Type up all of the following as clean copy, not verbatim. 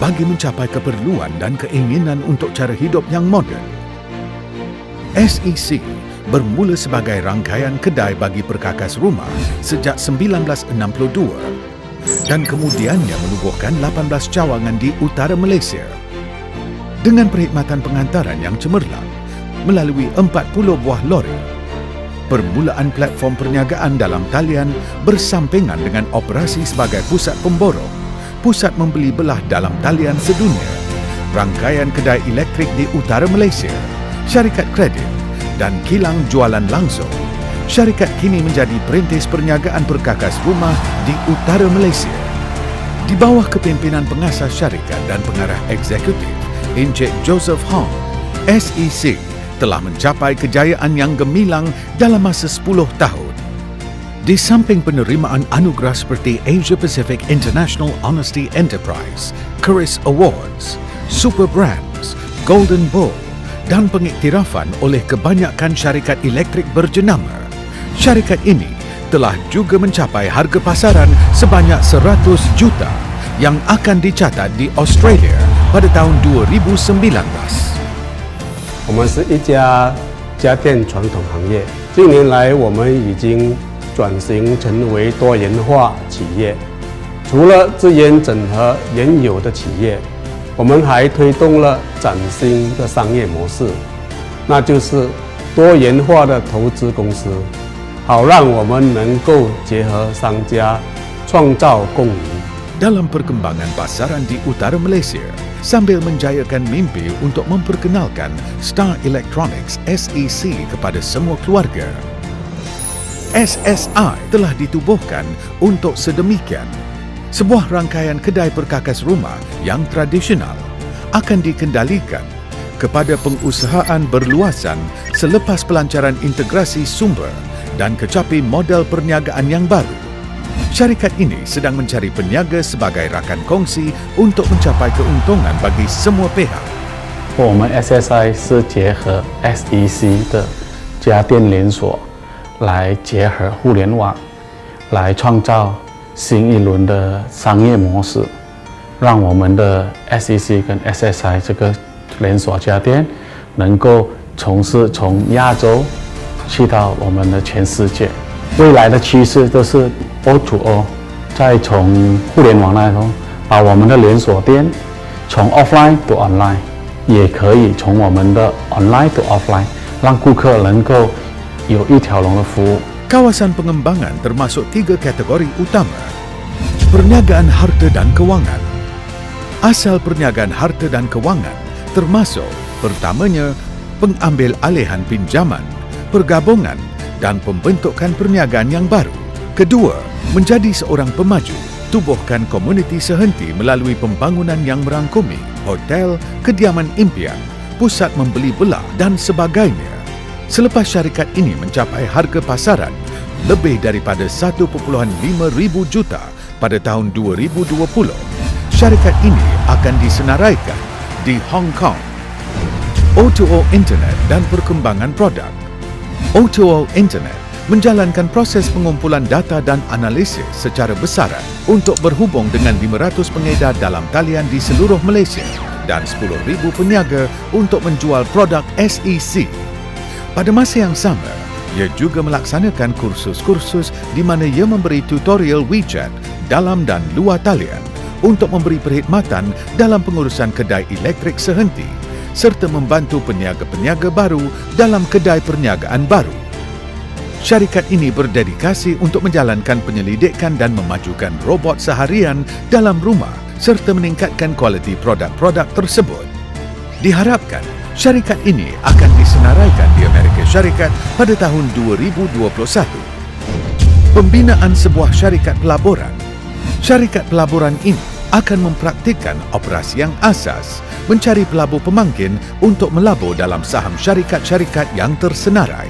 bagi mencapai keperluan dan keinginan untuk cara hidup yang moden. SEC bermula sebagai rangkaian kedai bagi perkakas rumah sejak 1962 dan kemudiannya menubuhkan 18 cawangan di utara Malaysia. Dengan perkhidmatan pengantaran yang cemerlang melalui 40 buah lori, permulaan platform perniagaan dalam talian bersampingan dengan operasi sebagai pusat pemborong, pusat membeli belah dalam talian sedunia, rangkaian kedai elektrik di utara Malaysia, syarikat kredit dan kilang jualan langsung. Syarikat kini menjadi perintis perniagaan perkakas rumah di utara Malaysia. Di bawah kepimpinan pengasas syarikat dan pengarah eksekutif Encik Joseph Hong, SEC telah mencapai kejayaan yang gemilang dalam masa 10 tahun. Di samping penerimaan anugerah seperti Asia Pacific International Honesty Enterprise, Keris Awards, Super Brands, Golden Bull dan pengiktirafan oleh kebanyakan syarikat elektrik berjenama, syarikat ini telah juga mencapai harga pasaran sebanyak 100 juta yang akan dicatat di Australia pada tahun 2019. 我们是一家家电传统行业，近年来我们已经转型成为多元化企业。除了资源整合原有的企业，我们还推动了崭新的商业模式，那就是多元化的投资公司，好让我们能够结合商家，创造共赢。 Dalam perkembangan pasaran di utara Malaysia, sambil menjayakan mimpi untuk memperkenalkan Star Electronics SEC kepada semua keluarga, SSI telah ditubuhkan untuk sedemikian. Sebuah rangkaian kedai perkakas rumah yang tradisional akan dikendalikan kepada pengusahaan berluasan selepas pelancaran integrasi sumber dan kecapi model perniagaan yang baru. Syarikat ini sedang mencari peniaga sebagai rakan kongsi untuk mencapai keuntungan bagi semua pihak. 我们 SSI 是结合 SEC 的家电连锁，来结合互联网，来创造新一轮的商业模式，让我们的 SEC 跟 SSI 这个连锁家电能够从亚洲去到我们的全世界。未来的趋势都是 O2O， 再从互联网来说，把我们的连锁店从 offline to online， 也可以从我们的 online to offline， 让顾客能够有一条龙的服务。 Kawasan pengembangan termasuk 3 kategori utama. Perniagaan harta dan kewangan. Asal perniagaan harta dan kewangan termasuk pertamanya pengambil alihan pinjaman, pergabungan dan pembentukan perniagaan yang baru. Kedua, menjadi seorang pemaju, tubuhkan komuniti sehenti melalui pembangunan yang merangkumi hotel, kediaman impian, pusat membeli belah dan sebagainya. Selepas syarikat ini mencapai harga pasaran lebih daripada 1.5 ribu juta pada tahun 2020, syarikat ini akan disenaraikan di Hong Kong. O2O Internet dan perkembangan produk. O2O Internet menjalankan proses pengumpulan data dan analisis secara besaran untuk berhubung dengan 500 pengedar dalam talian di seluruh Malaysia dan 10,000 peniaga untuk menjual produk SEC. Pada masa yang sama, ia juga melaksanakan kursus-kursus di mana ia memberi tutorial WeChat dalam dan luar talian untuk memberi perkhidmatan dalam pengurusan kedai elektrik sehenti serta membantu peniaga-peniaga baru dalam kedai perniagaan baru. Syarikat ini berdedikasi untuk menjalankan penyelidikan dan memajukan robot seharian dalam rumah serta meningkatkan kualiti produk-produk tersebut. Diharapkan syarikat ini akan disenaraikan di Amerika Syarikat pada tahun 2021. Pembinaan sebuah syarikat pelaburan. Syarikat pelaburan ini akan mempraktikkan operasi yang asas, mencari pelabur pemangkin untuk melabur dalam saham syarikat-syarikat yang tersenarai.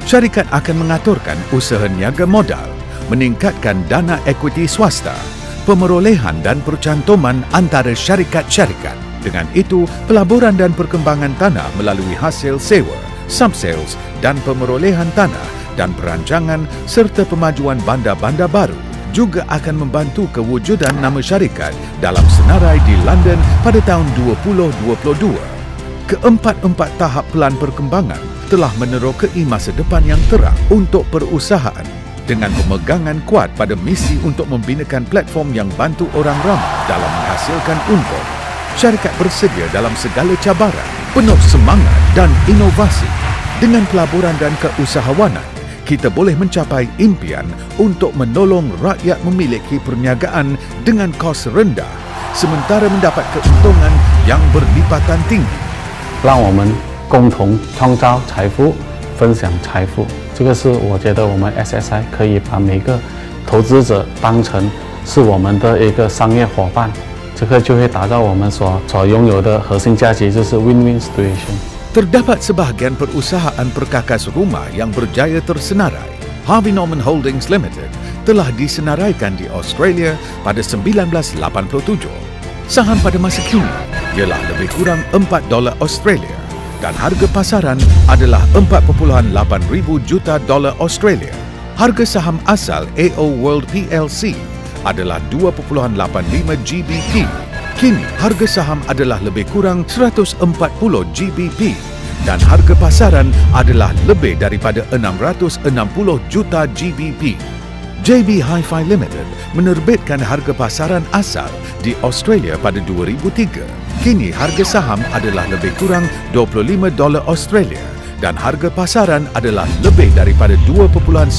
Syarikat akan mengaturkan usaha niaga modal, meningkatkan dana equity swasta, pemerolehan dan percantuman antara syarikat-syarikat. Dengan itu, pelaburan dan perkembangan tanah melalui hasil sewa, subsales dan pemerolehan tanah dan perancangan serta pemajuan bandar-bandar baru juga akan membantu kewujudan nama syarikat dalam senarai di London pada tahun 2022. Keempat-empat tahap pelan perkembangan telah menerokai masa depan yang terang untuk perusahaan dengan pemegangan kuat pada misi untuk membinakan platform yang bantu orang ramai dalam menghasilkan untung. Syarikat bersedia dalam segala cabaran, penuh semangat dan inovasi. Dengan pelaburan dan keusahawanan, kita boleh mencapai impian untuk menolong rakyat memiliki perniagaan dengan kos rendah sementara mendapat keuntungan yang berlipatan tinggi. 让我们共同创造财富，分享财富。这个是我觉得我们 SSI 可以把每个投资者当成是我们的一个商业伙伴，这个就会达到我们所拥有的核心价值，就是 win-win situation。 Terdapat sebahagian perusahaan perkakas rumah yang berjaya tersenarai. Harvey Norman Holdings Limited telah disenaraikan di Australia pada 1987. Saham pada masa kini ialah lebih kurang $4 Australia dan harga pasaran adalah $4.8 ribu juta Australia. Harga saham asal AO World PLC adalah 2.85 GBP. Kini harga saham adalah lebih kurang 140 GBP dan harga pasaran adalah lebih daripada 660 juta GBP. JB Hi-Fi Limited menerbitkan harga pasaran asal di Australia pada 2003. Kini harga saham adalah lebih kurang $25 Australia dan harga pasaran adalah lebih daripada 2.9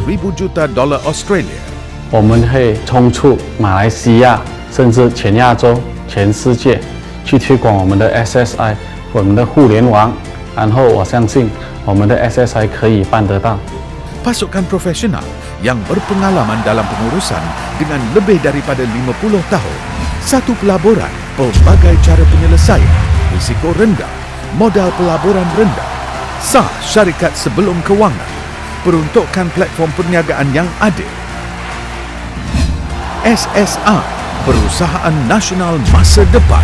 ribu juta Australia. 我们会冲出马来西亚，甚至全亚洲、全世界，去推广我们的 SSI， 我们的互联网。然后我相信我们的 SSI 可以办得到。 Pasukan profesional yang berpengalaman dalam pengurusan dengan lebih daripada 50 tahun. Satu pelaburan, pelbagai cara penyelesaian, risiko rendah, modal pelaburan rendah, sah syarikat sebelum kewangan, peruntukan platform perniagaan yang adil. SSI, Perusahaan Nasional Masa Depan.